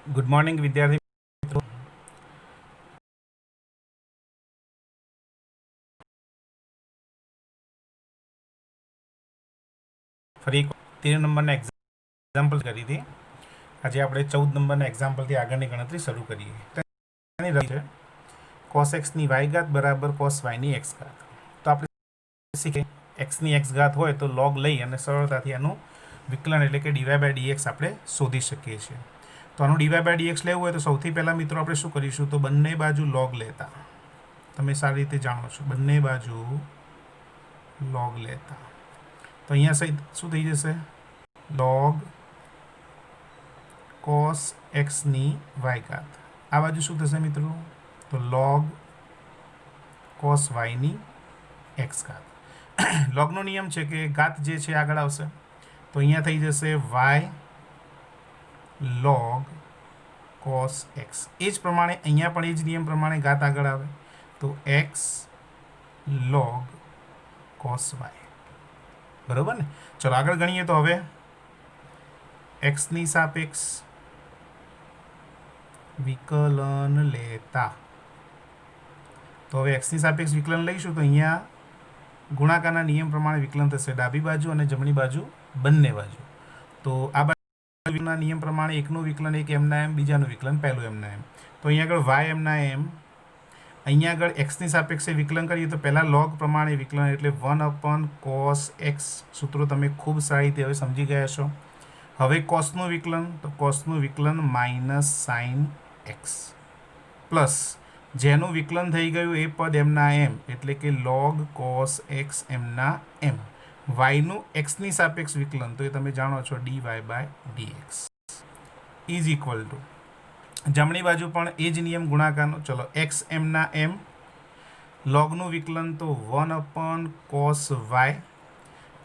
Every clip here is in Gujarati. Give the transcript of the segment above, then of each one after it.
ગુડ મોર્નિંગ વિદ્યાર્થી મિત્રો. ફરી 13 નંબરના એક્ઝામ્પલ કરી હતી. આજે આપણે 14 નંબરના એક્ઝામ્પલથી આગળની ગણતરી શરૂ કરીએ. એની રહી છે cos xની y ઘાત બરાબર cos yની x ઘાત. તો આપણે શીખીએ xની x ઘાત હોય તો log લઈ અને સરળતાથી આનું વિકલન એટલે કે dy બાય dx આપણે શોધી શકીએ છીએ. તો આનું dy બાય dx લેવું હોય તો સૌથી પહેલાં મિત્રો આપણે શું કરીશું, તો બંને બાજુ log લેતા. તમે સારી રીતે જાણો છો, બંને બાજુ log લેતા. તો અહીંયા સહિત શું થઈ જશે, log cos xની y ઘાત. આ બાજુ શું થશે મિત્રો, તો log cos yની x ઘાત. લોગનો નિયમ છે કે ઘાત જે છે આગળ આવશે, તો અહીંયા થઈ જશે y log cos x. એ જ પ્રમાણે અહીંયા પણ એ જ નિયમ પ્રમાણે ઘાત આગળ આવે તો x log cos y. બરોબર ને. ચલો આગળ ગણીએ. તો હવે એક્સની સાપેક્ષ વિકલન લેતા. તો હવે એક્સની સાપેક્ષ વિકલન લઈશું તો અહીંયા ગુણાકારના નિયમ પ્રમાણે વિકલન થશે, ડાબી બાજુ અને જમણી બાજુ બંને બાજુ. તો આ બાજુના નિયમ પ્રમાણે એકનું વિકલન એક એમના એમ, બીજાનું વિકલન પહેલું એમના એમ. તો અહીંયા આગળ વાય એમના એમ, અહીંયા આગળ એક્સની સાપેક્ષે વિકલન કરીએ તો પહેલાં લોગ પ્રમાણે વિકલન એટલે 1/cos x. સૂત્રો તમે ખૂબ સારી રીતે હવે સમજી ગયા છો. હવે કોસનું વિકલન, તો કોસનું વિકલન માઇનસ સાઇન એક્સ પ્લસ જેનું વિકલન થઈ ગયું એ પદ એમના એમ એટલે કે log cos x એમના એમ. વાયનું એક્સની સાપેક્ષ વિકલન તો એ તમે જાણો છો dy by dx is equal to જમણી બાજુ પણ એ જ નિયમ ગુણાકારનો. ચલો એક્સ એમના એમ, લોગનું વિકલન તો 1/cos y,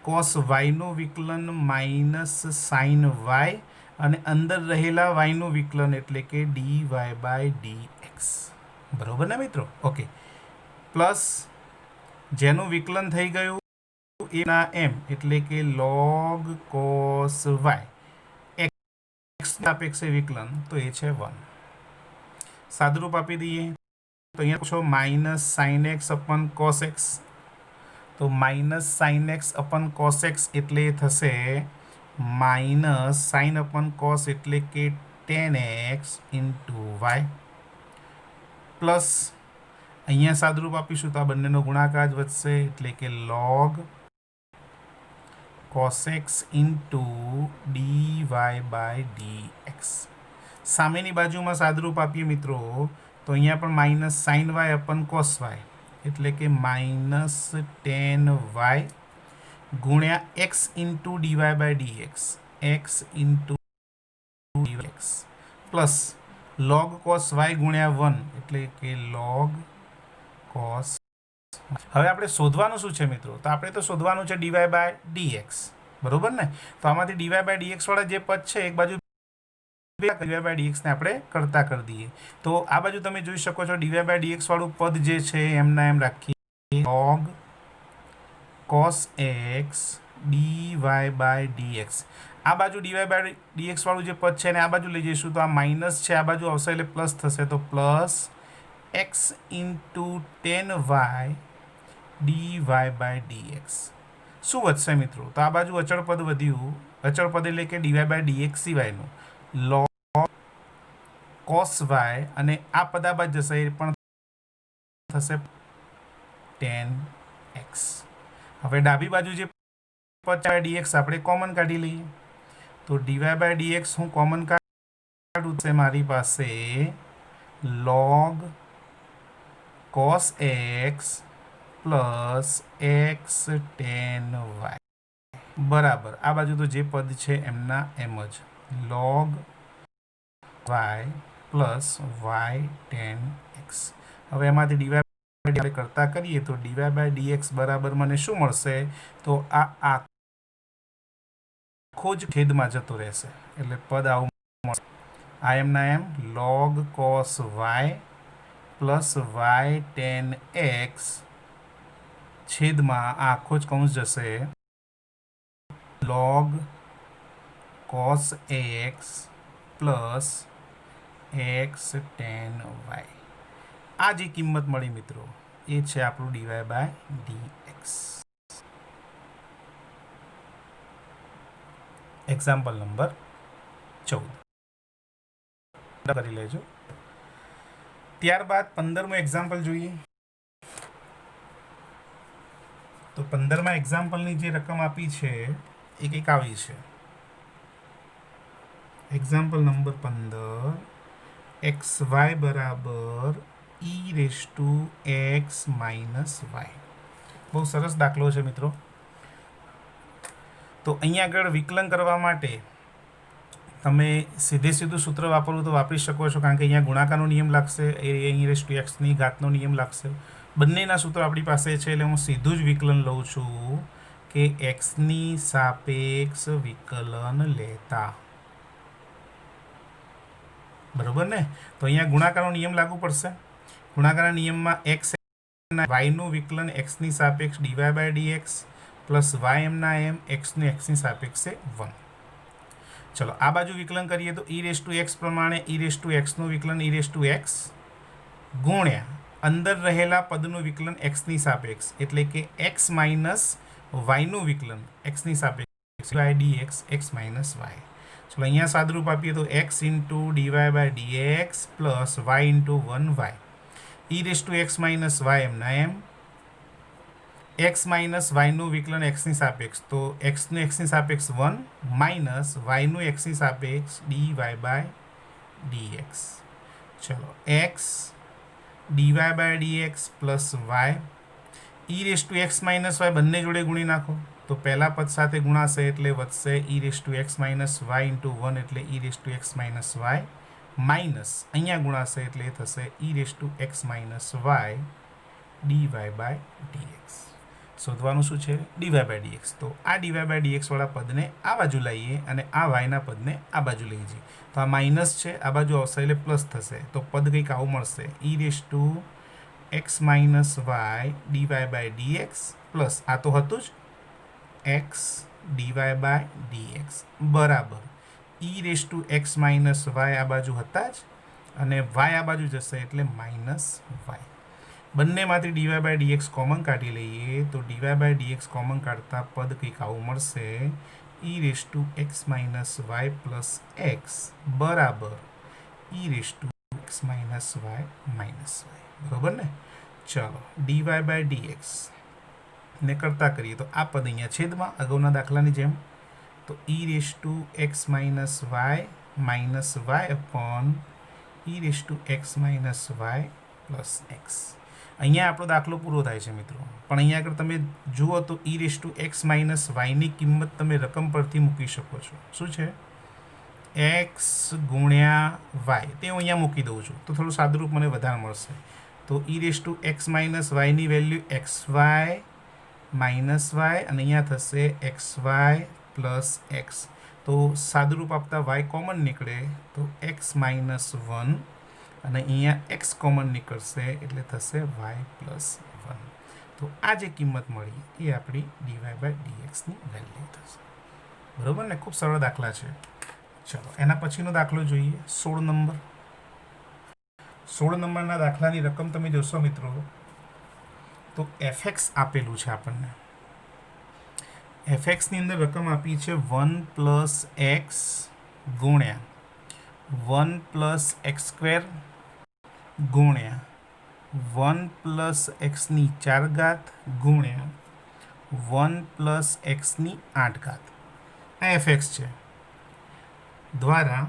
cos yનું વિકલન માઇનસ સાઇન y અને અંદર રહેલા વાયનું વિકલન એટલે કે dy બાય dx. બરોબર ને મિત્રો? ઓકે. પ્લસ જેનું વિકલન થઈ ગયું એના એમ એટલે કે log cos y, x સાપેક્ષે વિકલન તો એ છે 1. સાદુરૂપ આપી દઈએ તો અહીંયા પૂછો minus sine x upon cos x. તો minus sine x upon cos x એટલે થશે માઇનસ સાઇન અપન કોસ એટલે કે tan x into y plus અહીંયા સાદુરૂપ આપીશું તો આ બંનેનો ગુણાકાર જ વધશે એટલે કે log cos x into dy by dx. સામેની બાજુમાં સાદુરૂપ આપીએ મિત્રો તો અહીંયા પણ minus sine y upon cos y એટલે કે માઇનસ ટેન વાય ગુણ્યા x into dy by dx, x into dx plus log cos y ગુણ્યા 1 એટલે કે log cos. હવે આપણે શોધવાનું શું છે મિત્રો, તો આપણે તો શોધવાનું છે dy બાય dx. બરોબર ને. તો આમાંથી dy બાય dx વાળા જે પદ છે એક બાજુ dy બાય dx ને આપણે કરતા કરી દઈએ. તો આ બાજુ તમે જોઈ શકો છો dy બાય dx વાળું પદ જે છે એમના એમ રાખીએ log cos x dy by dx. આ બાજુ dy બાય dx વાળું જે પદ છે ને આ બાજુ લઈ જઈશું તો આ માઇનસ છે, આ બાજુ આવશે એટલે પ્લસ થશે તો plus x into tan y dy by dx. શું વધશે મિત્રો, તો આ બાજુ અચળ પદ વધ્યું, અચળ પદ એટલે કે dy બાય dx સિવાયનું log cos y અને આ પદ આ બાજુ જશે એ પણ થશે ટેન એક્સ. હવે ડાબી બાજુ જે પદ છે dx આપણે કોમન કાઢી લઈએ તો dy બાય dx હું કોમન કાઢું છે મારી પાસે log cos x plus x tan y બરાબર આ બાજુ તો જે પદ છે એમના એમ જ log y plus y tan x. હવે એમાંથી dy આપણે કરતા કરીએ તો dy બાય dx બરાબર મને શું મળશે, તો આ આખો જ છેદમાં જતો રહેશે એટલે પદ આવું મળશે. આ એમના એમ log cos y plus y tan x છેદમાં આ આખો જ કૌંસ જશે log cos x plus x tan y. आ जी किंमत मળી મિત્રો એ છે આપણું dy by dx। Example number 14 કરી લેજો। ત્યારબાદ 15મું એક્ઝામ્પલ જોઈએ। તો 15મા એક્ઝામ્પલની જે રકમ આપી છે એ કંઈક આવી છે। એક્ઝામ્પલ નંબર 15 एक्स वाय बराबर e⁻x - y। બહુ સરસ દાખલો છે મિત્રો। તો અહીંયા આગળ વિકલન કરવા માટે તમે સીધે સીધું સૂત્ર વાપરવું તો વાપરી શકો છો, કારણ કે અહીંયા ગુણાકારનો નિયમ લાગશે, e⁻x ઘાતનો નિયમ લાગશે। બંનેના સૂત્રો આપણી પાસે છે એટલે હું સીધું જ વિકલન લઉં છું કે એક્સની સાપેક્ષ વિકલન લેતા, બરોબર ને। તો અહીંયા ગુણાકારનો નિયમ લાગુ પડશે। ગુણાકારના નિયમમાં x વાયનું વિકલન એક્સની સાપેક્ષ dy by dx plus y એમના એમ એક્સનું એક્સની સાપેક્ષે 1। ચલો આ બાજુ વિકલન કરીએ તો e⁻x પ્રમાણે e⁻xનું વિકલન e⁻x ગુણ્યા અંદર રહેલા પદનું વિકલન એક્સની સાપેક્ષ એટલે કે x માઇનસ વાયનું વિકલન એક્સની સાપેક્ષ by dx x minus y. चलो अँ सादरूप आपीए तो x into dy by dx plus y into 1y e⁻x minus y एमना एम x माइनस वाय નું વિકલન x ની સાપેક્ષ તો x નું x ની સાપેક્ષ 1 માઇનસ y નું x ની સાપેક્ષ dy બાય dx। ચલો x dy by dx plus y e⁻x minus y બંને જોડે ગુણી નાખો તો પહેલા પદ સાથે ગુણાશે એટલે વધશે e⁻x માઇનસ વાય ઇન્ટુ 1 એટલે e⁻x માઇનસ વાય માઇનસ અહીંયા ગુણાશે એટલે થશે e⁻x minus y dy by dx। શોધવાનું શું છે dy બાય dx। તો આ dy બાય dx વાળા પદને આ બાજુ લઈએ અને આ વાયના પદને આ બાજુ લઈ જઈએ તો આ માઇનસ છે, આ બાજુ આવશે એટલે પ્લસ થશે તો પદ કંઈક આવું મળશે e⁻x minus y dy by dx plus આ તો હતું જ x dy बाय dx बराबर e⁻x माइनस y आ बाजू हता ज अने y आ बाजू जशे एटले माइनस y। बंनेमांथी dy बाय dx कॉमन काढी लईए तो dy बाय dx कॉमन काढता पद कंईक आवुं मळशे e⁻x minus y plus x बराबर e⁻x minus y minus y। बराबर ने। चलो dy बाय dx ने करता करिए तो आ पद अहींया छेदमां अगाउना दाखलानी जेम तो e⁻x minus y upon e⁻x minus y plus x। अहींया आपणो दाखलो पूरो थाय छे मित्रों, पण अहींया अगर तमे जुओ तो e⁻x माइनस y नी किंमत तमे रकम परथी मूकी शको छो। शुं छे x गुण्या y ते हुं अहींया मूकी दઉં છું तो थोडું સાદુરૂપ મને વધારે મળશે। तो e⁻x माइनस y नी वेल्यू xy माइनस वाय અને અહીંયા થશે xy પ્લસ x। તો સાદુરૂપ આપતા y કોમન નીકળે તો x માઇનસ 1 અને અહીંયા x કોમન નીકળશે એટલે થશે y પ્લસ 1। તો આ જે કિંમત મળી એ આપણી dy બાય dx ની વેલ્યુ થશે। બરોબર ને। ખૂબ સરળ દાખલા છે। ચલો એના પછીનો દાખલો જોઈએ 16 નંબર। 16 નંબરના દાખલાની રકમ તમે જોશો મિત્રો तो fx आपेलू है आपने fx नी अंदर रकम आपी है 1 प्लस एक्स गुण्या 1 प्लस एक्स स्क्वेर गुण्या 1 प्लस एक्स नी 4 घात गुण्या 1 प्लस एक्स नी 8 घात। आ fx है द्वारा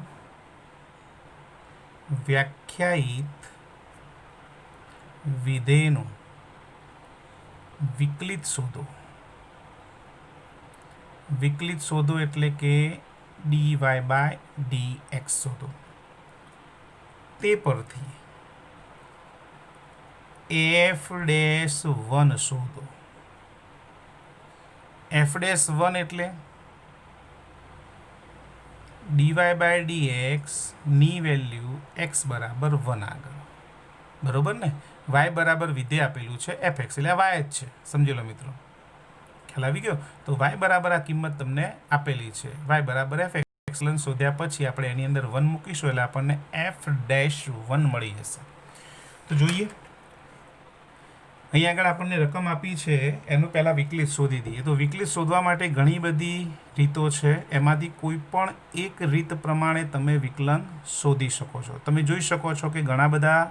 व्याख्यायित विधेयनो विकलित शोधो। विकलित शोधो एटले के dy बाय dx शोधो। ते परथी f'1 शोधो। f'1 एटले dy by dx knee value x बराबर 1 आगळ। बरोबर ने। y बराबर विधेय आपेलू है fx એટલે y જ છે। समझी लो मित्रों, ख्याल આવી ગયો। तो y बराबर आ किंमत तमने आपेली है y बराबर fx વિકલન શોધ્યા પછી આપણે એની અંદર 1 મૂકીશું એટલે આપણને f-1 મળી જશે. તો જોઈએ અહીંયા આગળ આપણને રકમ આપી છે, એનું પહેલાં વિકલિત શોધી દઈએ. તો વિકલિત શોધવા માટે ઘણી બધી રીતો છે, એમાંથી કોઈ પણ એક રીત પ્રમાણે તમે વિકલન શોધી શકો છો. તમે જોઈ શકો છો કે ઘણા બધા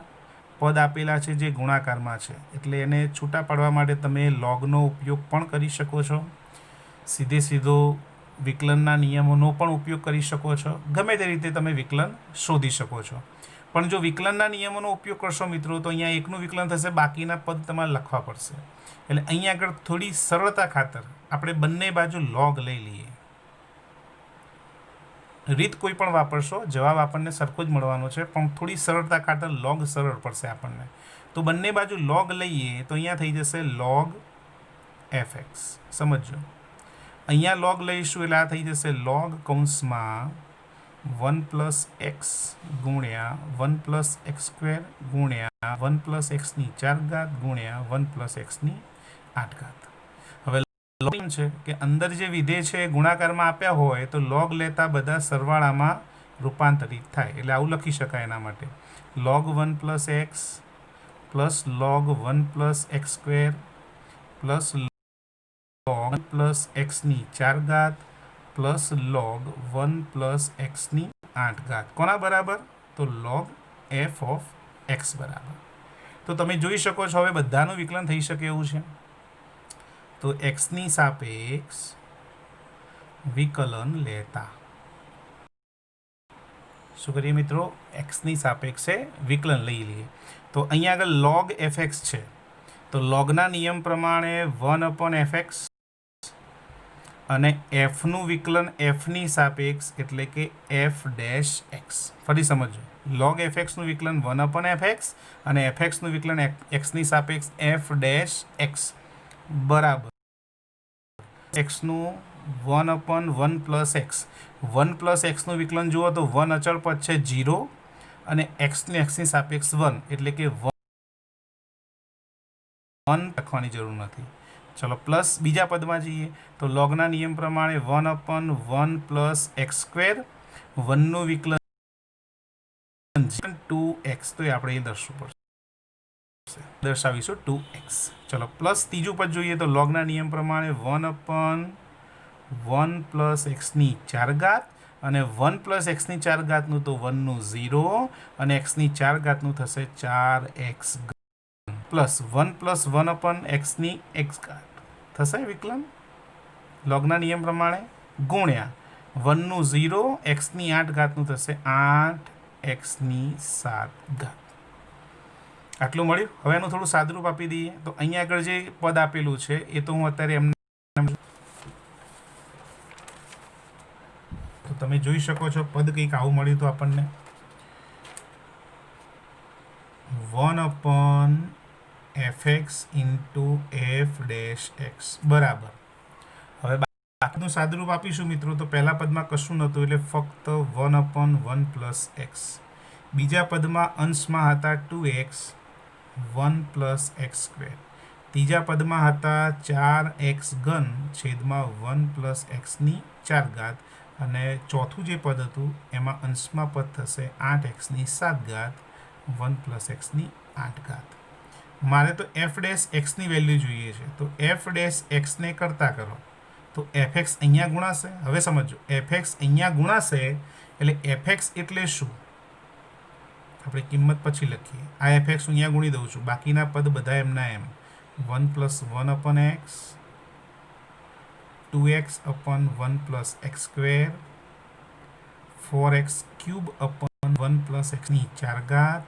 પદ આપેલા છે જે ગુણાકારમાં છે, એટલે એને છૂટા પાડવા માટે તમે લોગનો ઉપયોગ પણ કરી શકો છો, સીધો વિકલનના નિયમોનો પણ ઉપયોગ કરી શકો છો. ગમે તે રીતે તમે વિકલન શોધી શકો છો. પણ જો વિકલનના નિયમોનો ઉપયોગ કરશો મિત્રો તો અહીંયા એકનું વિકલન થશે, બાકીના પદ તમારે લખવા પડશે. એટલે અહીંયા આગળ થોડી સરળતા ખાતર આપણે બંને બાજુ લોગ લઈ લઈએ. રીત કોઈ પણ વાપરશો, જવાબ આપણને સરખો જ મળવાનો છે, પણ થોડી સરળતા ખાતર લોગ સરળ પડશે આપણને. તો બંને બાજુ લોગ લઈએ તો અહીંયા થઈ જશે લોગ fx. સમજો, અહીંયા લોગ લઈશું એટલે આ થઈ જશે લોગ કૌંસમાં 1 પ્લસ એક્સ ગુણ્યા 1 પ્લસ એક્સ સ્ક્વેર ગુણ્યા 1 પ્લસ એક્સની 4 ઘાત ગુણ્યા 1 પ્લસ એક્સની 8 ઘાત. હવે લોગ એમ છે કે અંદર જે વિધેય છે એ ગુણાકારમાં આપ્યા હોય તો લોગ લેતા બધા સરવાળામાં રૂપાંતરિત થાય, એટલે આવું લખી શકાય. એના માટે log 1 plus x plus log 1 plus x square plus log plus એક્સની 4 ઘાત પ્લસ લોગ 1 પ્લસ એક્સની 8 ઘાત. કોના બરાબર? તો લોગ એફ ઓફ એક્સ બરાબર. તો તમે જોઈ શકો છો હવે બધાનું વિકલન થઈ શકે એવું છે. તો એક્સની સાપેક્ષ વિકલન લેતા શું કરીએ મિત્રો? એક્સની સાપેક્ષે વિકલન લઈ લઈએ. તો અહીંયા આગળ લોગ એફ એક્સ છે, તો લોગના નિયમ પ્રમાણે 1/fx અને એફનું વિકલન એફની સાપેક્ષ એટલે કે એફ ડેશ એક્સ. ફરી સમજો, લોગ એફ એક્સનું વિકલન 1/fx અને એફ એક્સનું વિકલન એક્સની સાપેક્ષ એફ ડેશ એક્સ બરાબર એક્સનું 1/1 પ્લસ એક્સ. 1 પ્લસ એક્સનું વિકલન જુઓ તો 1 અચળ પદ છે 0 અને એક્સની સાપેક્ષ 1 એટલે કે 1 લખવાની જરૂર નથી. ચલો પ્લસ બીજા પદમાં જઈએ તો લોગના નિયમ પ્રમાણે 1/1 પ્લસ એક્સ સ્ક્વેર, 1નું વિકલન 2x, તો એ આપણે એ દર્શાવીશું 2x. ચલો પ્લસ ત્રીજું પદ જોઈએ તો લોગના નિયમ પ્રમાણે 1/1 પ્લસ એક્સની 4 ઘાત અને 1 પ્લસ એક્સની 4 ઘાતનું તો 1નું 0 અને એક્સની 4 ઘાતનું થશે 4x પ્લસ 1 પ્લસ 1/xની x ઘાત થશે વિકલન લોગના નિયમ પ્રમાણે ગુણ્યા 1નું 0 એક્સની 8 ઘાતનું થશે 8xની 7 ઘાત. આટલું મળ્યું. હવે એનું થોડું સાદરૂપ આપી દઈએ. તો અહીંયા આગળ જે પદ આપેલું છે એ તો હું અત્યારે એમને તો તમે જોઈ શકો છો પદ કંઈક આવું મળ્યું તો આપણને 1/fx into f dash x બરાબર. હવે બાકીનું સાદરૂપ આપીશું મિત્રો. તો પહેલા પદમાં કશું નહોતું એટલે ફક્ત 1/1 પ્લસ એક્સ. બીજા પદમાં અંશમાં હતા 2x 1 પ્લસ એક્સ સ્ક્વેર. ત્રીજા પદમાં હતા 4x ઘન છેદમાં 1 પ્લસ એક્સની 4 ઘાત અને ચોથું જે પદ હતું એમાં અંશમાં પદ થશે 8xની 7 ઘાત 1 પ્લસ એક્સની 8 ઘાત. મારે તો એફ ડેશ એક્સની વેલ્યુ જોઈએ છે, તો એફ ડેશ એક્સને કરતા કરો તો એફ એક્સ અહીંયા ગુણાશે. હવે સમજો, એફ એક્સ અહીંયા ગુણાશે એટલે એફ એક્સ એટલે શું આપણે કિંમત પછી લખીએ. આ એફ એક્સ અહીંયા ગુણી દઉં છું, બાકીના પદ બધા એમના એમ 1 plus 1/x 2x/1 plus x square 4x cube અપન 1 પ્લસ એક્સની 4 ઘાત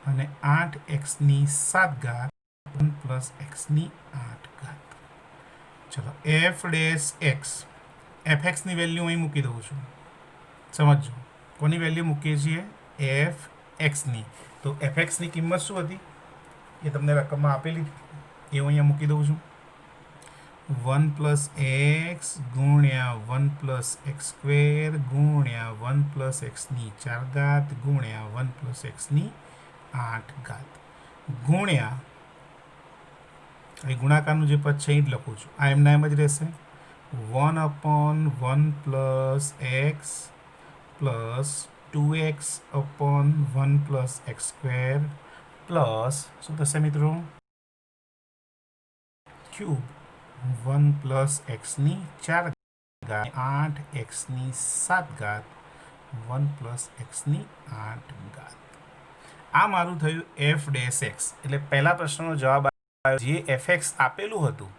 અને 8xની 7 ઘાત 1 પ્લસ એક્સની 8 ઘાત. ચલો એફ ડેશ એક્સ, એફ એક્સની વેલ્યુ અહીં મૂકી દઉં છું. સમજો કોની વેલ્યુ મૂકીએ છીએ? એફ એક્સની. તો એફ એક્સની કિંમત શું હતી એ તમને રકમમાં આપેલી, એ હું અહીંયા મૂકી દઉં છું. 1 પ્લસ એક્સ ગુણ્યા 1 પ્લસ એક્સ સ્ક્વેર ગુણ્યા 1 પ્લસ એક્સની 4 ઘાત ગુણ્યા 1 પ્લસ એક્સની 8 ઘાત ગુણ્યા એ ગુણાકારનું જે પદ છે એ જ લખું છું. આ એમના એમ જ રહેશે 1/1 plus x plus 2x upon 1 plus x square plus શું થશે મિત્રો ક્યુબ 1 પ્લસ એક્સની 4 ઘાત 8 એક્સની 7 ઘાત 1 પ્લસ એક્સની 8 ઘાત. આ મારું થયું એફ ડેશ એક્સ. એટલે પહેલા પ્રશ્નનો જવાબ આવ્યો જે એફ એક્સ આપેલું હતું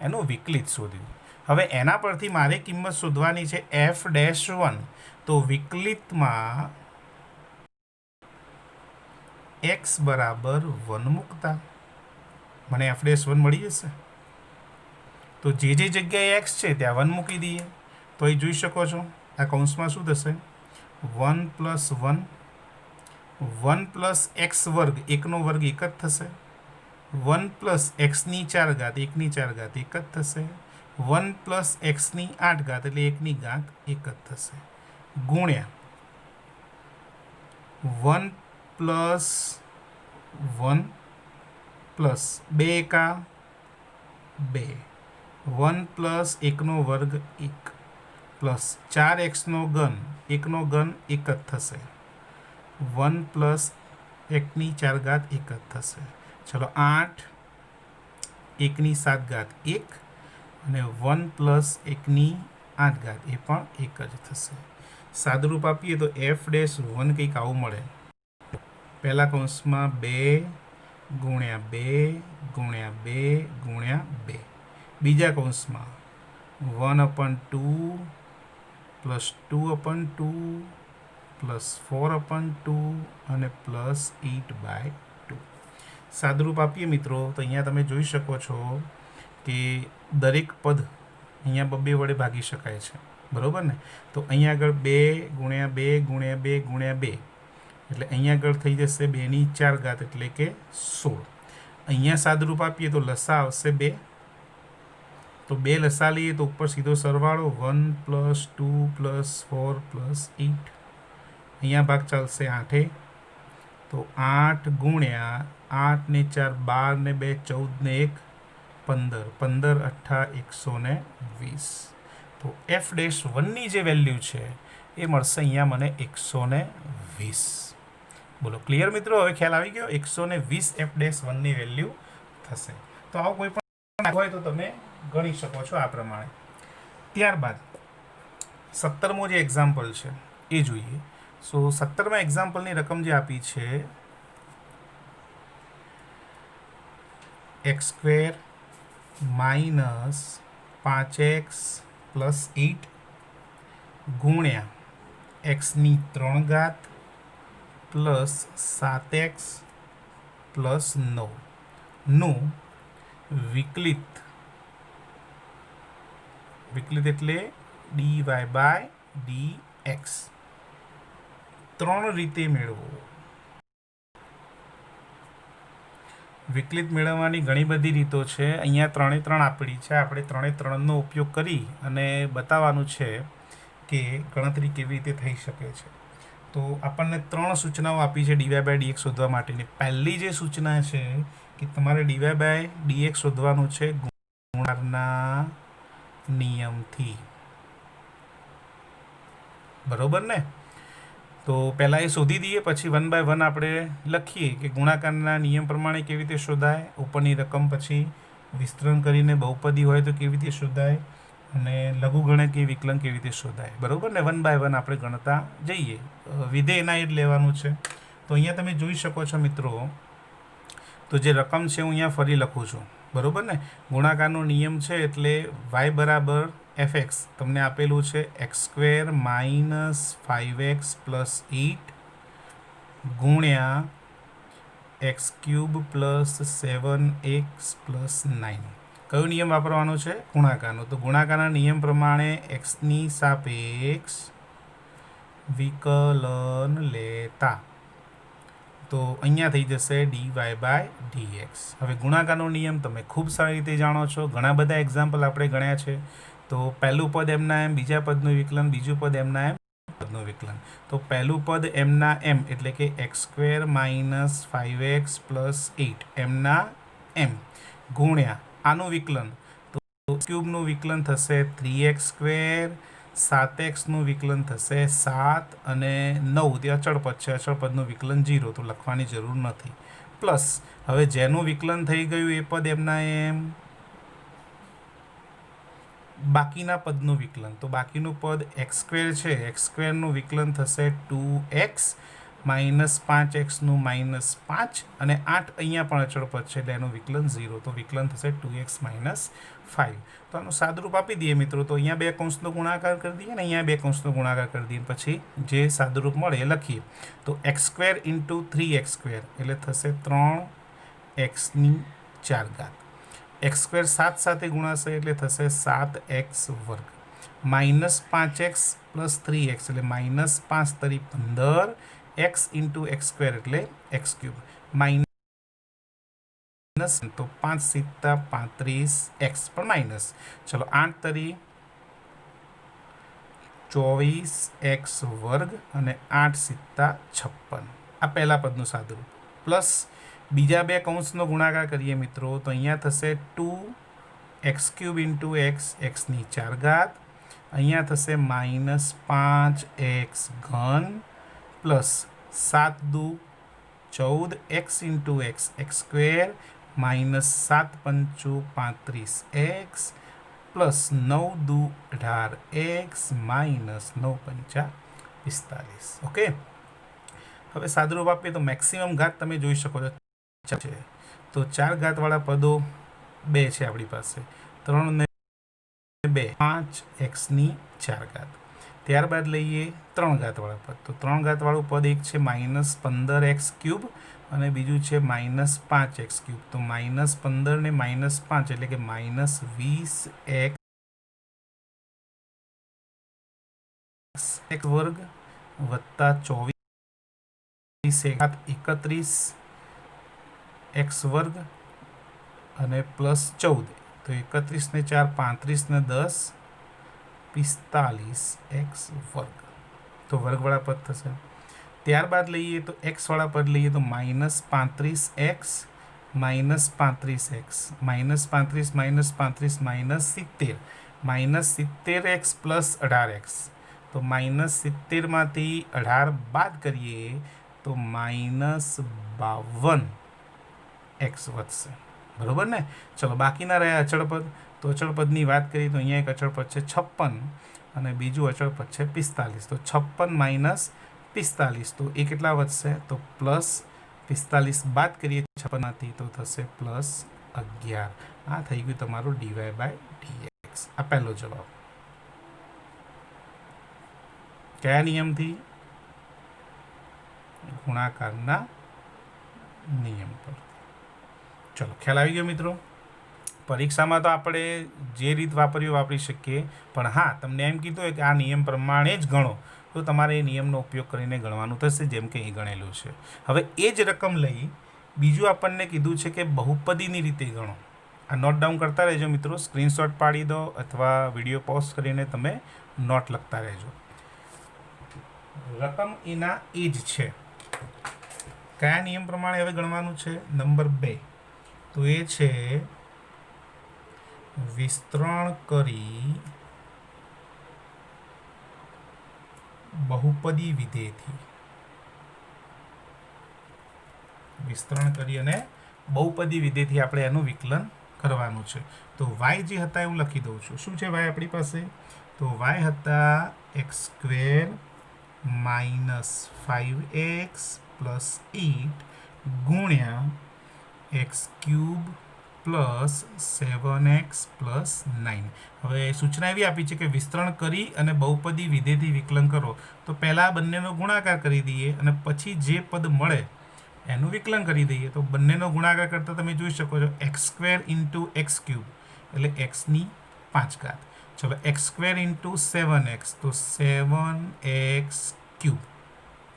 એનું વિકલિત શોધ્યું. હવે એના પરથી મારે કિંમત શોધવાની છે એફ ડેશ વન. તો વિકલિતમાં એક્સ બરાબર 1 મૂકતા મને એફ ડેશ વન મળી જશે. તો જે જગ્યાએ એક્સ છે ત્યાં 1 મૂકી દઈએ. તો એ જોઈ શકો છો આ કૌંસમાં શું થશે 1 પ્લસ 1 1 પ્લસ એક્સ વર્ગ એકનો વર્ગ એક જ થશે. 1 પ્લસ એક્સની 4 ઘાત એકની 4 ઘાત એક જ થશે. 1 પ્લસ એક્સની 8 ઘાત એટલે એકની ઘાત એક જ થશે. ગુણ્યા 1 પ્લસ 1 પ્લસ 2 એકા 2 1 પ્લસ એકનો વર્ગ 1 પ્લસ 4x ઘન એકનો ઘન એક જ થશે. 1 પ્લસ એકની 4 ઘાત એક જ થશે. ચલો 8 એકની 7 ઘાત 1 અને 1 પ્લસ એકની 8 ઘાત એ પણ એક જ થશે. સાદુરૂપ આપીએ તો એફ ડેશ વન કંઈક આવું મળે. પહેલા કૌંસમાં 2 ગુણ્યા 2 ગુણ્યા 2 ગુણ્યા 2. બીજા કૌંસમાં 1/2 પ્લસ 2/2 પ્લસ 4/2 અને પ્લસ 8/2. સાદુરૂપ આપીએ મિત્રો તો અહીંયા તમે જોઈ શકો છો કે દરેક પદ અહીંયા 2 વડે ભાગી શકાય છે, બરાબર ને. તો અહીંયા આગળ 2 ગુણ્યા 2 ગુણ્યા 2 ગુણ્યા 2 એટલે અહીંયા આગળ થઈ જશે 2ની 4 ઘાત એટલે કે 16. અહીંયા સાદુરૂપ આપીએ તો લસા આવશે 2. તો 2 લસા લઈએ તો ઉપર સીધો સરવાળો 1 પ્લસ 2 પ્લસ 4 પ્લસ 8. અહીંયા ભાગ ચાલશે 8. તો 8 ગુણ્યા 8 ને 4 12 ને 2 14 ને 1 15 15 8 120. તો એફ ડેશ વનની જે વેલ્યુ છે એ મળશે અહીંયા મને 120. બોલો ક્લિયર મિત્રો, હવે ખ્યાલ આવી ગયો. 120 એફ ડેશ વનની વેલ્યુ થશે. તો આવું કોઈ પણ હોય તો તમે ગણી શકો છો આ પ્રમાણે. ત્યારબાદ 17મો જે એક્ઝામ્પલ છે એ જોઈએ. સો 17મા એક્ઝામ્પલની રકમ જે આપી છે x square minus 5x plus 8 ગુણ્યા એક્સની 3 ઘાત પ્લસ 7x પ્લસ 9 નું વિકલિત એટલે dy બાય dx 3 રીતે મેળવો. વિકલિત મેળવવાની ઘણી બધી રીતો છે. અહીંયા 3 3 આપણી છે. આપણે 3 3નો ઉપયોગ કરી અને બતાવવાનું છે કે ગણતરી કેવી રીતે થઈ શકે છે. તો આપણને 3 સૂચનાઓ આપી છે dy બાય dx શોધવા માટેની. પહેલી જે સૂચના છે કે તમારે dy બાય dx શોધવાનું છે ગુણાકારના નિયમથી, બરોબર ને. તો પહેલાં એ શોધી દઈએ પછી 1 બાય 1 આપણે લખીએ કે ગુણાકારના નિયમ પ્રમાણે કેવી રીતે શોધાય. ઉપરની રકમ પછી વિસ્તરણ કરીને બહુપદી હોય તો કેવી રીતે શોધાય અને લઘુગણકીય વિકલન કેવી રીતે શોધાય, બરાબર ને. 1 બાય 1 આપણે ગણતા જઈએ. વિધેય એના જ લેવાનું છે. તો અહીંયા તમે જોઈ શકો છો મિત્રો, તો જે રકમ છે હું અહીંયા ફરી લખું છું, બરાબર ને. ગુણાકારનો નિયમ છે એટલે y બરાબર એફ એક્સ તમને આપેલું છે x square minus 5x plus 8 ગુણ્યા x cube plus 7x plus 9. કયો નિયમ વાપરવાનો છે? ગુણાકારનો. તો ગુણાકારના નિયમ પ્રમાણે એક્સની સાપેક્ષ વિકલન લેતા તો અહીંયા થઈ જશે dy બાય dx. હવે ગુણાકારનો નિયમ તમે ખૂબ સારી રીતે જાણો છો. ઘણા બધા એક્ઝામ્પલ આપણે ગણ્યા છે. તો પહેલું પદ એમના એમ, બીજા પદનું વિકલન, બીજું પદ એમના એમ, પદનું વિકલન. તો પહેલું પદ એમના એમ એટલે કે x square minus 5x plus 8 એમના એમ ગુણ્યા આનું વિકલન તો ક્યુબનું વિકલન થશે 3x સ્ક્વેર 7x વિકલન થશે 7 અને 9 તે અચળ પદ છે, અચળ પદનું વિકલન 0, તો લખવાની જરૂર નથી. પ્લસ હવે જેનું વિકલન થઈ ગયું એ પદ એમના એમ બાકીના પદનું વિકલન, તો બાકીનું પદ x² છે, x² વિકલન થશે 2x -5x -5 અને 8 અહીંયા પણ અચળ પદ છે એટલે એનું વિકલન 0, તો વિકલન થશે 2x - 5. તો આનું સાદુરૂપ આપી દઈએ મિત્રો, તો અહીંયા 2 કૌંસનો ગુણાકાર કરી દઈએ ને અહીંયા 2 કૌંસનો ગુણાકાર કરી દઈએ, પછી જે સાદુરૂપ મળે એ લખીએ. તો x² × 3x² એટલે થશે 3x⁴. x² 7 સાથે ગુણાશે એટલે થશે 7x² -5x + 3x એટલે -5 તરી 15 x × x² એટલે x³ માઇનસ તો 5 × 7 = 35x પણ માઇનસ. ચલો 8 તરી 24x² અને 8 × 7 = 56. આ પહેલા પદનું સાદુરૂપ. પ્લસ બીજા 2 કૌંસનો ગુણાકાર કરીએ મિત્રો, તો અહીંયા થશે 2x³ × x⁴. અહીંયા થશે -5x³ plus 7 × 2 14x × x² -7 × 5 = 35x plus 9 × 2 18x -9 × 5 = 45. Okay, હવે સાદુરૂપ આપીએ તો મેક્સિમમ ઘાત તમે જોઈ શકો છો છે, તો 4 ઘાતવાળા પદો 2 છે આપણી પાસે, 3 ને 2 5x⁴. ત્યારબાદ લઈએ 3 ઘાતવાળા પદ, તો 3 ઘાતવાળું પદ એક છે -15x³ અને બીજું છે -5x³. તો -15 ને -5 એટલે કે -20x² વત્તા 24x² અને પ્લસ 14, તો 31 ને 4 35 ને 10 45x², તો વર્ગવાળા પદ થશે. ત્યારબાદ લઈએ તો x વાળા પદ લઈએ તો -35x -35x -35 -35 -70 -70x + 18x, તો -70 માંથી 18 બાદ કરીએ તો -52x વધશે, બરોબર ને. ચલો બાકીના રહ્યા અચળ પદ, તો અચળ પદની વાત કરીએ તો અહીંયા એક અચળ પદ છે 56 અને બીજું અચળ પદ છે 45, તો 56 - 45 તો એ કેટલા વધશે, તો +45 બાદ કરીએ 56 માંથી તો થશે +11. આ થઈ ગયું તમારું dy/dx. આ પહેલો જવાબ. કયા નિયમથી? ગુણાકારના નિયમ પર. ચલો ખ્યાલ આવી ગયો મિત્રો. પરીક્ષામાં તો આપણે જે રીત વાપરી શકીએ, પણ હા તમને એમ કીધું હોય કે આ નિયમ પ્રમાણે જ ગણો, તો તમારે એ નિયમનો ઉપયોગ કરીને ગણવાનું થશે, જેમ કે અહીં ગણેલું છે. હવે એ જ રકમ લઈ બીજું આપણને કીધું છે કે બહુપદીની રીતે ગણો. આ નોટ ડાઉન કરતા રહેજો મિત્રો, સ્ક્રીનશોટ પાડી દો અથવા વિડીયો પોઝ કરીને તમે નોટ લખતા રહેજો. રકમ એના એ જ છે. કયા નિયમ પ્રમાણે હવે ગણવાનું છે? નંબર 2, તો એ છે વિસ્તરણ કરી બહુપદી વિધેયથી. વિસ્તરણ કરી અને બહુપદી વિધેયથી આપણે એનું વિકલન કરવાનું છે. તો y જે હતા હું લખી દઉં છું. શું છે y આપણી પાસે? તો y હતા x² -5x + 8 ગુણ્યા x³ + 7x + 9. હવે સૂચના એવી આપી છે કે વિસ્તરણ કરી અને બહુપદી વિધેયથી વિકલન કરો, તો પહેલાં બંનેનો ગુણાકાર કરી દઈએ અને પછી જે પદ મળે એનું વિકલન કરી દઈએ. તો બંનેનો ગુણાકાર કરતાં તમે જોઈ શકો છો x² × x³ એટલે x⁵. ચલો x² × 7x તો 7x³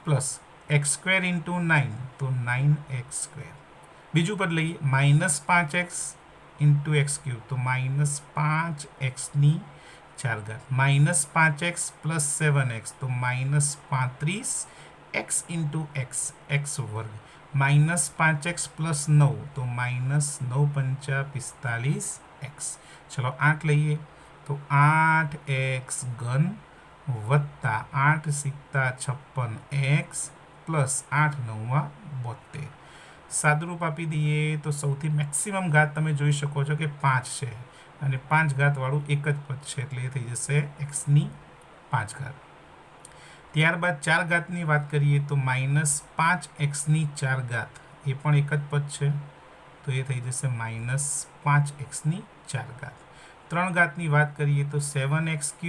પ્લસ x² × 9 તો 9x². બીજું પદ લઈએ -5x × x³ તો -5x⁴. -5x + 7x તો -35x × x². -5x + 9 તો -9 × 5 = 45x. ચલો 8 લઈએ तो 8x घन वत्ता 8 સિત્તા 56x પ્લસ 8 નવમાં 72 સાદુરૂપ આપી દઈએ તો સૌથી મેક્સિમમ ઘાત તમે જોઈ શકો છો કે 5 છે અને 5 ઘાતવાળું એક જ પદ છે એટલે એ થઈ જશે એક્સની 5 ઘાત. ત્યારબાદ 4 ઘાતની વાત કરીએ તો -5x ની 4 ઘાત એ પણ એક જ પદ છે તો એ થઈ જશે -5x ની 4 ઘાત. 3 ઘાતની વાત કરીએ તો 7x³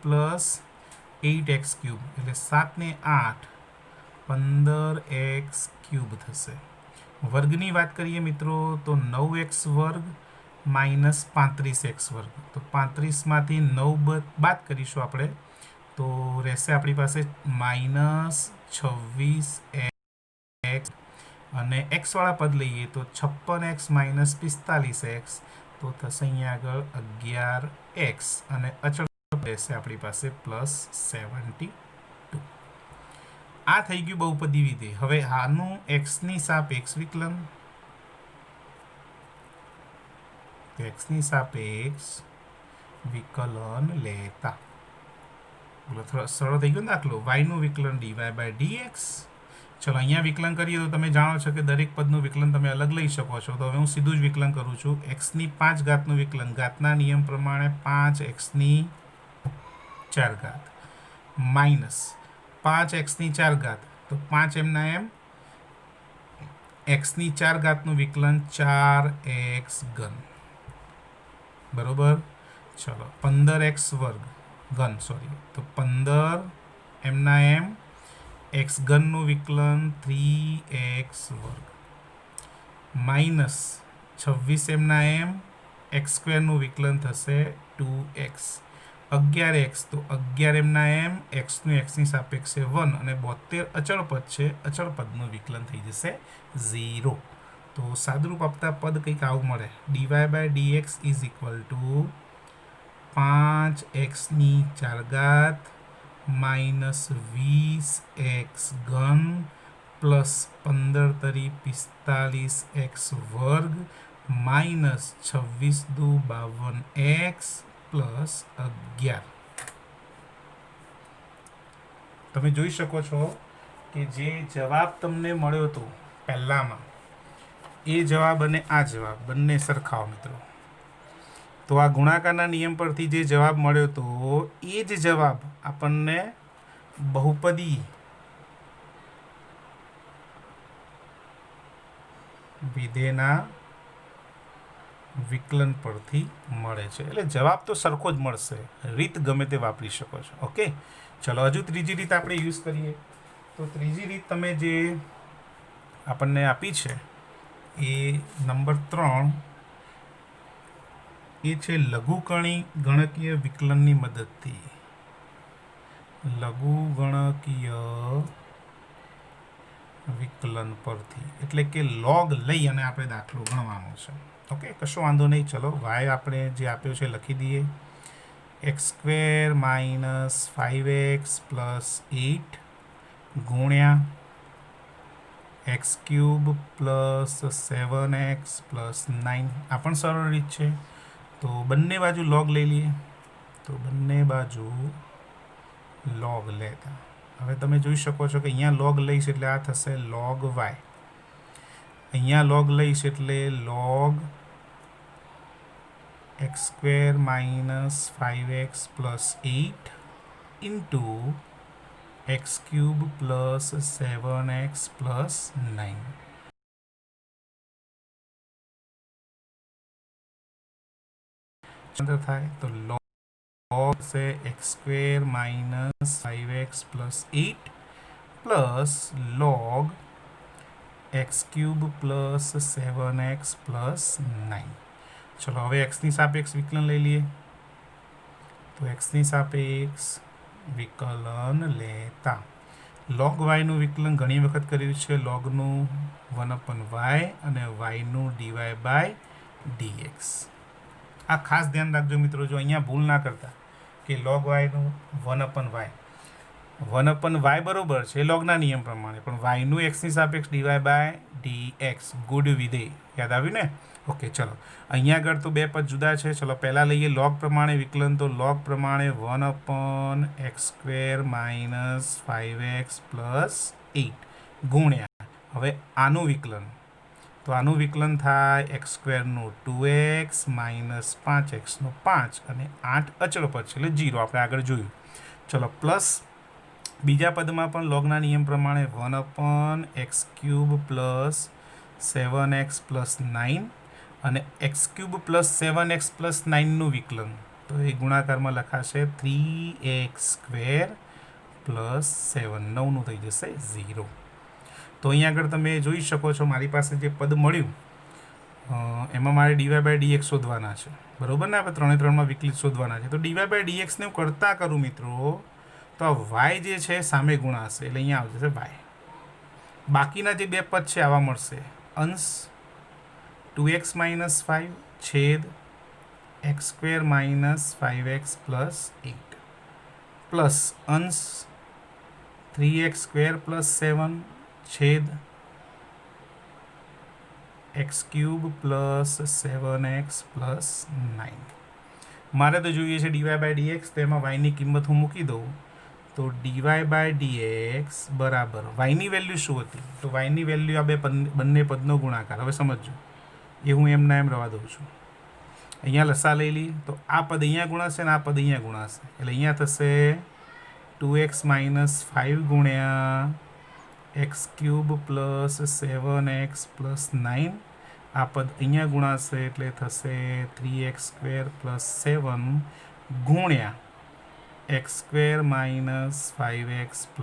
પ્લસ 8x³ એટલે 7 ને 8 15x³ થશે. વર્ગની વાત કરીએ મિત્રો તો 9x² -35x². તો 35માંથી 9 બાદ કરીશું આપણે તો રહેશે આપણી પાસે -26x અને એક્સવાળા પદ લઈએ તો 56x - 45x તો થશે અહીંયા આગળ 11x અને અચળ રહેશે આપણી પાસે +72. આ થઈ ગયું બહુપદી વિધેય. હવે આનું એક્સની સાપેક્ષ વિકલન, એક્સની સાપેક્ષ વિકલન લેતા બોલો થોડો સરળ થઈ ગયો દાખલો. વાયનું વિકલન dy/dx. ચલો અહીંયા વિકલન કરીએ તો તમે જાણો છો કે દરેક પદનું વિકલન તમે અલગ લઈ શકો છો. તો હવે હું સીધું જ વિકલન કરું છું. એક્સની 5 ઘાતનું વિકલન ઘાતના નિયમ પ્રમાણે 5x ની 4 ઘાત માઇનસ 5x ની 4 ઘાત તો 5 એમના એમ x ની 4 ઘાતનું વિકલન 4x ઘન બરોબર. ચલો 15x² ઘન તો 15 એમના એમ x ઘનનું વિકલન 3x² માઇનસ 26 એમના એમ x² નું વિકલન થશે 2x. 11x તો 11 એમના એમ xનું xની સાપેક્ષે 1 અને 72 અચળ પદ છે. અચળ પદનું વિકલન થઈ જશે 0. તો સાદુરૂપ આપતા પદ કંઈક આવું મળે. dy/dx = 5x ની 4 ઘાત માઇનસ 20x ઘન પ્લસ 15 તરી 45x² માઇનસ 26 દુ 52x પ્લસ 11. તમે જોઈ શકો છો કે જે જવાબ તમને મળ્યો હતો પહેલામાં એ જવાબ અને આ જવાબ બંને સરખાવો મિત્રો. તો આ ગુણાકારના નિયમ પરથી જે જવાબ મળ્યો હતો એ જ જવાબ આપણને બહુપદી વિધેયના વિકલન પરથી મળે છે. એટલે જવાબ તો સરખો જ મળશે, રીત ગમે તે વાપરી શકો છો. ઓકે, ચલો હજુ ત્રીજી રીત આપણે યુઝ કરીએ. તો ત્રીજી રીત તમે જે આપણને આપી છે એ નંબર 3 એ છે લઘુગણી ગણકીય વિકલનની મદદથી. લઘુગણકીય વિકલન પરથી એટલે કે લોગ લઈ અને આપણે દાખલો ગણવાનો છે. ઓકે, કશો વાંધો નહીં. ચલો વાય આપણે જે આપ્યો છે લખી દઈએ. x² - 5x + 8 ગુણ્યા x³ + 7x + 9. આ પણ સરળ રીત છે. તો બંને બાજુ લોગ લઈ લઈએ. તો બંને બાજુ લોગ લેતા હવે તમે જોઈ શકો છો કે અહીંયા લોગ લઈશ એટલે આ થશે log y. અહીંયા લોગ લઈશ એટલે log x² - 5x + 8 into x³ + 7x + 9. થાય તો log છે x² - 5x + 8 plus log x³ + 7x + 9. ચલો હવે એક્સની સાપેક્ષ વિકલન લઈ લઈએ. તો એક્સની સાપેક્ષ વિકલન લેતા log yનું વિકલન ઘણી વખત કર્યું છે. લોગનું 1/y અને yનું dy/dx. આ ખાસ ધ્યાન રાખજો મિત્રો, જો અહીંયા ભૂલ ના કરતા કે log yનું 1/y 1/y બરોબર છે લોગના નિયમ પ્રમાણે, પણ વાયનું એક્સની સાપેક્ષ dy/dx ગુડ વિધેય યાદ આવ્યું ને? ઓકે, ચલો અહીંયા આગળ તો બે પદ જુદા છે. ચલો પહેલાં લઈએ લોગ પ્રમાણે વિકલન. તો લોગ પ્રમાણે 1/x² - 5x + 8 ગુણ્યા, હવે આનું વિકલન, તો આનું વિકલન થાય x² 2x - 5x 5 અને 8 અચળ પદ છે એટલે 0, આપણે આગળ જોયું. ચલો પ્લસ બીજા પદમાં પણ લોગના નિયમ પ્રમાણે 1/x³ + 7x + 9 અને x³ + 7x + 9નું વિકલન, તો એ ગુણાકારમાં લખાશે 3x² + 7, 9નું થઈ જશે 0. તો અહીંયા આગળ તમે જોઈ શકો છો મારી પાસે જે પદ મળ્યું એમાં મારે dy/dx શોધવાના છે, બરાબર ને? આપણે 3 3માં વિકલિત શોધવાના છે. તો dy/dx ને હું કરતાં કરું મિત્રો, તો આ y જે છે સામે ગુણાશે એટલે અહીંયા આવી જશે y. બાકીના જે બે પદ છે આવા મળશે. અંશ 2x - 5 છેદ x² - 5x + 8 પ્લસ અંશ 3x² + 7 છેદ x³ + 7x + 9. મારે તો જોઈએ છે dy/dx, તો એમાં yની કિંમત હું મૂકી દઉં. તો dy/dx બરાબર yની વેલ્યુ શું હતી? તો yની વેલ્યુ આ બંને પદનો ગુણાકાર. હવે સમજો, એ હું એમના એમ રવા દઉં છું. અહીંયા લસા લઈ લઈએ તો આ પદ અહીંયા ગુણાશે અને આ પદ અહીંયા ગુણાશે એટલે અહીંયા થશે 2x - 5 ગુણ્યા x³ + 7x + 9. આ પદ અહીંયા ગુણાશે એટલે થશે 3x² + 7 ગુણ્યા x² - 5x +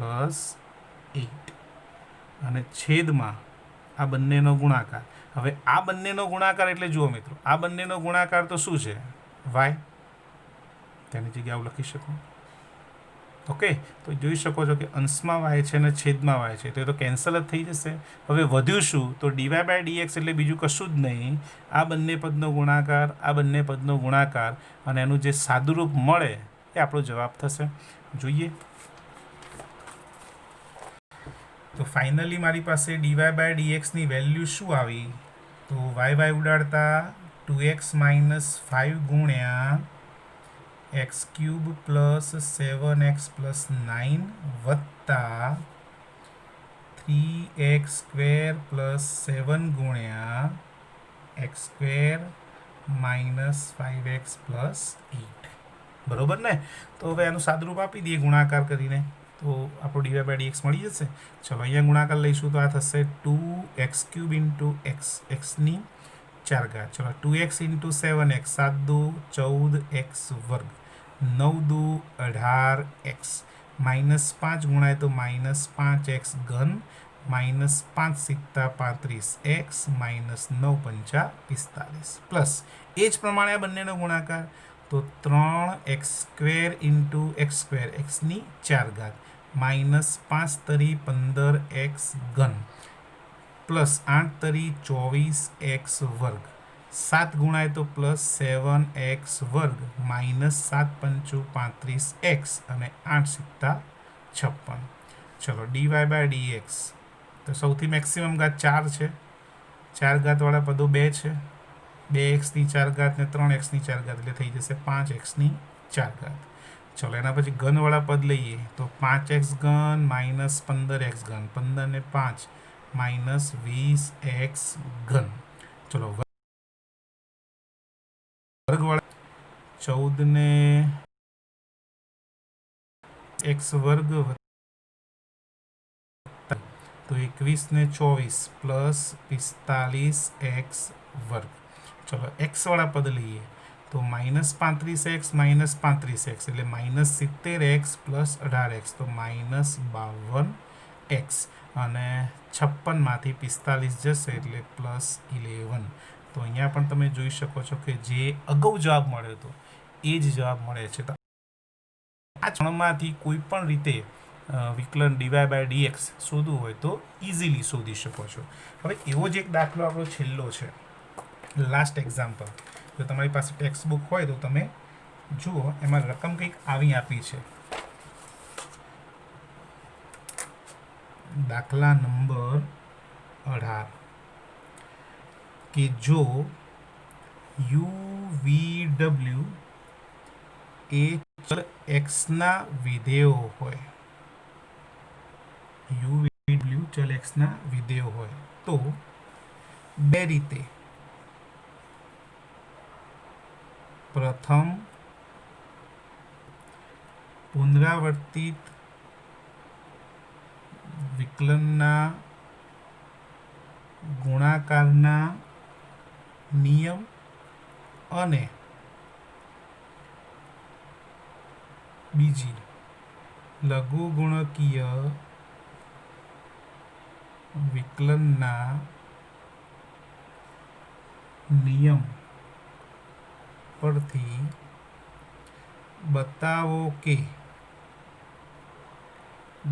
8 અને છેદમાં આ બંનેનો ગુણાકાર. હવે આ બંનેનો ગુણાકાર એટલે જુઓ મિત્રો, આ બંનેનો ગુણાકાર તો શું છે? y. તેની જગ્યાએ આવું લખી શકું. ઓકે, તો જોઈ શકો છો કે અંશમાં y છે અને છેદમાં y છે, તો એ તો કેન્સલ જ થઈ જશે. હવે વધ્યું શું? તો dy/dx એટલે બીજું કશું જ નહીં, આ બંને પદનો ગુણાકાર, આ બંને પદનો ગુણાકાર, અને એનું જે સાદુરૂપ મળે એ આપણો જવાબ થશે. જોઈએ તો ફાઇનલી મારી પાસે dy/dx ની વેલ્યુ શું આવી? તો y ઉડાડતા 2x - 5 ગુણ્યા x³ + 7x + 9 વત્તા 3x² + 7 ગુણ્યા x² - 5x + 8. બરોબર ને? તો હવે આનું સાદુરૂપ આપી દઈએ ગુણાકાર કરીને, તો આપણો dy/dx મળી જશે. ચલો અહીંયા ગુણાકાર લઈશું તો આ થશે 2x³ × x ની 4 ઘાત. ચલો 2x × 7x 7 × 2 14x વર્ગ 9 × 2 18x -5 ગુણાય તો -5x ઘન -5 × 35x -9 × 45 પ્લસ એ જ પ્રમાણે આ બંનેનો ગુણાકાર, તો 3x² × x², x ની 4 ઘાત -5 તરી 15x ઘન પ્લસ 8 તરી 24x વર્ગ 7 ગુણાય તો +7x વર્ગ -7 × 5 = 35x અને 8 × 56. ચલો dy/dx તો સૌથી મેક્સિમમ ઘાત 4 છે, 4 ઘાતવાળા પદો 2 છે, 2x ની 4 ઘાત ને 3x ની 4 ઘાત એટલે થઈ જશે 5x ની 4 ઘાત. ચલો એના પછી ઘનવાળા પદ લઈએ તો 5x ઘન -15x ઘન, 15 ને 5 -20x ઘન. ચલો વર્ગવાળા 14 ને x વર્ગ તો 21 ને 24 + 45x વર્ગ. ચલો x વાળા પદ લઈએ તો -35x -35x એટલે -70x + 18x તો -52x અને 56માંથી 45 જશે એટલે +11. તો અહીંયા પણ તમે જોઈ શકો છો કે જે અગાઉ જવાબ મળ્યો હતો એ જ જવાબ મળે છે. તો આ ત્રણમાંથી કોઈ પણ રીતે વિકલન dy/dx શોધવું હોય તો ઇઝીલી શોધી શકો છો. હવે એવો જ એક દાખલો આપણો છેલ્લો છે, લાસ્ટ એક્ઝામ્પલ. જો તમારી પાસે ટેક્સ્ટ બુક હોય તો તમે જુઓ, એમાં રકમ કંઈક આવી આપી છે દાખલા નંબર 18 કે જો UVW એ ચલ એક્સના વિધેયો હોય, UVW ચલ એક્સના વિધેયો હોય તો બે રીતે. પ્રથમ, પુનરાવર્તિત વિકલનના ગુણાકારના નિયમ અને બીજી લઘુગુણકીય વિકલનના નિયમ પરથી બતાવો કે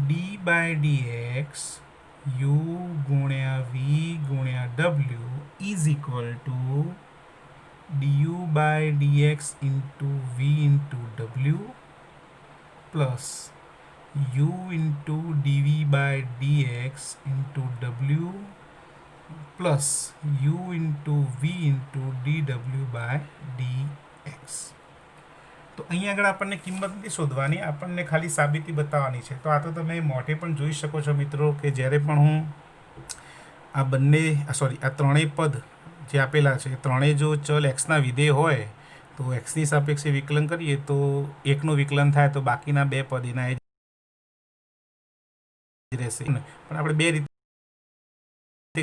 d/dx u ગુણ્યા v ગુણ્યા w is equal two du/dx into v into w plus u into dv/dx into w plus u into v into dw/dx. તો અહીંયા આગળ આપણને કિંમત નથી શોધવાની, આપણને ખાલી સાબિતી બતાવવાની છે. તો આ તો તમે મોઢે પણ જોઈ શકો છો મિત્રો કે જ્યારે પણ હું આ ત્રણેય પદ જે આપેલા છે, ત્રણેય જો ચલ એક્સના વિધેય હોય તો એક્સની સાપેક્ષે વિકલન કરીએ તો એકનું વિકલન થાય તો બાકીના બે પદ એના એ જ રહેશે. પણ આપણે બે રીતે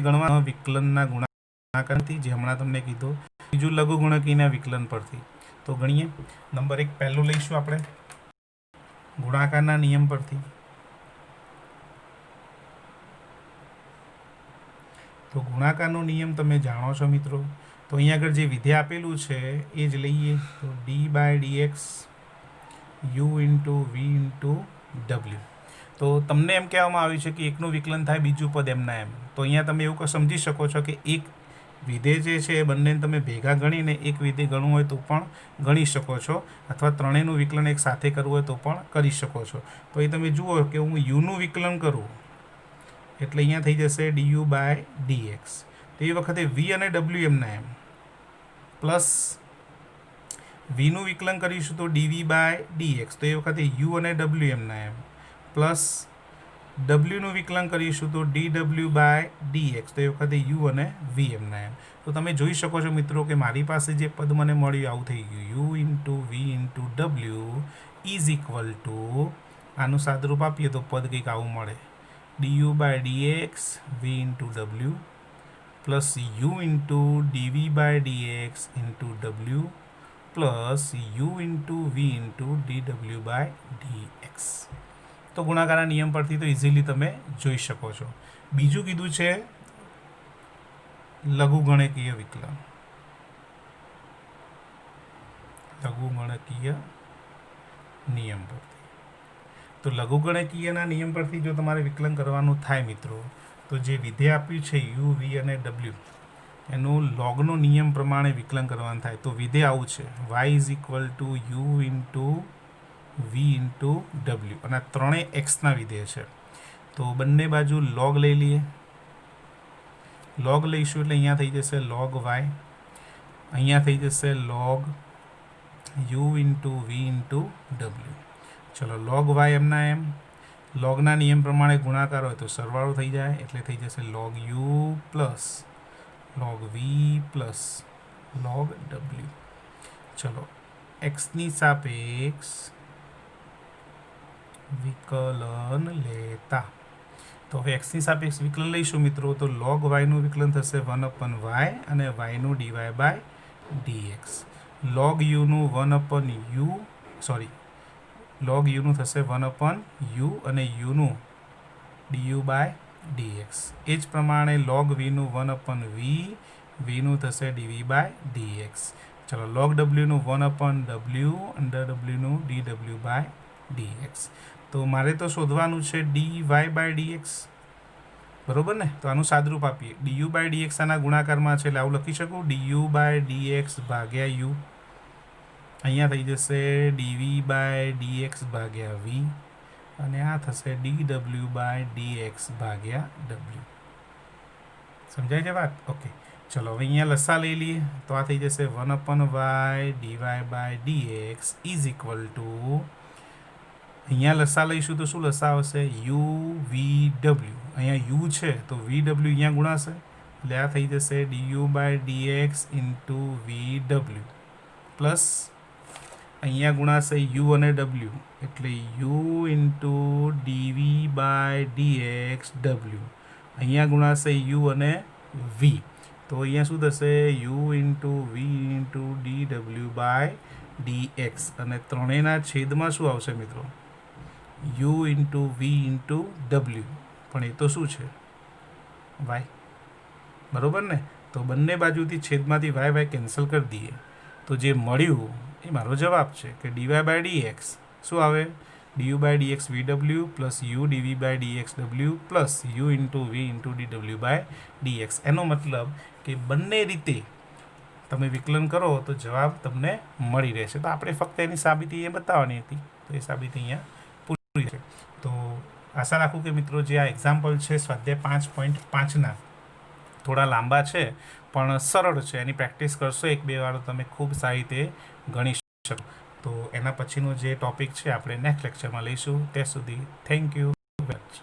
ગણવા, વિકલનના ગુણાકારથી, જે હમણાં તમને કીધું, બીજું લઘુગુણકીના વિકલન પરથી. તો ગણીએ. નંબર 1 પહેલું લઈશું આપણે ગુણાકારના નિયમ પરથી. તો ગુણાકારનો નિયમ તમે જાણો છો મિત્રો. તો અહીંયા આગળ જે વિધેય આપેલું છે એ જ લઈએ. તો d/dx u into v into w. તો તમને એમ કહેવામાં આવ્યું છે કે એકનું વિકલન થાય, બીજું પદ એમના એમ. તો અહીંયા તમે એવું સમજી શકો છો કે એક વિધેય જે છે એ બંનેને તમે ભેગા ગણીને એક વિધેય ગણવું હોય તો પણ ગણી શકો છો, અથવા ત્રણેયનું વિકલન એક સાથે કરવું હોય તો પણ કરી શકો છો. તો એ તમે જુઓ કે હું યુનું વિકલન કરું એટલે અહીંયા થઈ જશે du/dx. તો એ વખતે v અને w એમના એમ, પ્લસ vનું વિકલન કરીશું તો dv/dx. તો એ વખતે u અને w એમના એમ, પ્લસ wનું વિકલન કરીશું તો dw/dx. તો એ વખતે u અને v એમના એમ. તો તમે જોઈ શકો છો મિત્રો કે મારી પાસે જે પદ મને મળ્યું આવું થઈ ગયું. u into v into w is equal two, આનું સાદરૂપ આપીએ તો પદ કંઈક આવું મળે, du/dx v into w plus u into dv/dx into w plus u into v into dw/dx. તો ગુણાકારના નિયમ પરથી તો ઇઝીલી તમે જોઈ શકો છો. બીજું કીધું છે લઘુગણકીય વિકલન. લઘુગણકીય નિયમ પરથી. તો લઘુગણકીયના નિયમ પરથી જો તમારે વિકલન કરવાનું થાય મિત્રો, તો જે વિધેય આપ્યું છે u, v અને w, એનું લોગનો નિયમ પ્રમાણે વિકલન કરવાનું થાય. તો વિધેય આવું છે, y is equal two u into v into w, અને આ ત્રણેય એક્સના વિધેય છે. તો બંને બાજુ લોગ લઈ લઈએ. લોગ લઈશું એટલે અહીંયા થઈ જશે log y, અહીંયા થઈ જશે log u into v into w. ચલો log y એમના એમ, લોગના નિયમ પ્રમાણે ગુણાકાર હોય તો સરવાળો થઈ જાય એટલે થઈ જશે log u plus log v plus log w. ચલો એક્સની સાપેક્ષ વિકલન લેતા. તો હવે એક્સની સાપેક્ષ વિકલન લઈશું મિત્રો, તો log yનું વિકલન થશે 1/y અને yનું dy/dx. log uનું 1/u, log uનું થશે 1/u અને uનું du/dx. એ જ પ્રમાણે log vનું 1/v, vનું થશે dv/dx. ચલો log wનું 1/w, અંડર wનું dw/dx. તો મારે તો શોધવાનું છે dy/dx, બરોબર ને? તો આનું સાદરૂપ આપીએ. du/dx આના ગુણાકારમાં છે એટલે આવું લખી શકું, du/dx ભાગ્યા u. અહીંયા થઈ જશે dv/dx ભાગ્યા v. અને આ થશે dw/dx ભાગ્યા w. સમજાય છે વાત? ઓકે, ચલો હવે અહીંયા લસા લઈ લઈએ. તો આ થઈ જશે 1/y dy/dx is equal two, અહીંયા લસા લઈશું તો શું લસા આવશે? u/v/w. અહીંયા u છે તો v/w અહીંયા ગુણાશે, એટલે આ થઈ જશે du/dx ઇન્ટુ v/w પ્લસ અહીંયા ગુણાશે u અને w, એટલે u ઇન્ટુ dv/dx w. અહીંયા ગુણાશે u અને v, તો અહીંયા શું થશે? u into v into dw/dx, અને ત્રણેયના છેદમાં શું આવશે મિત્રો? u into v into w, પણ એ તો શું છે? વાય, બરાબર ને? તો બંને બાજુથી છેદમાંથી વાય કેન્સલ કરી દઈએ, તો જે મળ્યું એ મારો જવાબ છે કે dy/dx શું આવે? du/dx vw plus u dv/dx w plus u into v into dw/dx. એનો મતલબ કે બંને રીતે તમે વિકલન કરો તો જવાબ તમને મળી રહેશે. તો આપણે ફક્ત એની સાબિતી એ બતાવવાની હતી, તો એ સાબિતી અહીંયા પૂરી છે. તો આશા રાખું કે મિત્રો જે આ એક્ઝામ્પલ છે સ્વાધ્યાય 5.5ના થોડા લાંબા છે પણ સરળ છે, એની પ્રેક્ટિસ કરશો 1-2 વાર તમે ખૂબ સારી રીતે ગણી શકો. તો એના પછીનો જે ટૉપિક છે આપણે નેક્સ્ટ લેક્ચરમાં લઈશું. ત્યાં સુધી થેન્ક યુ વેરી મચ.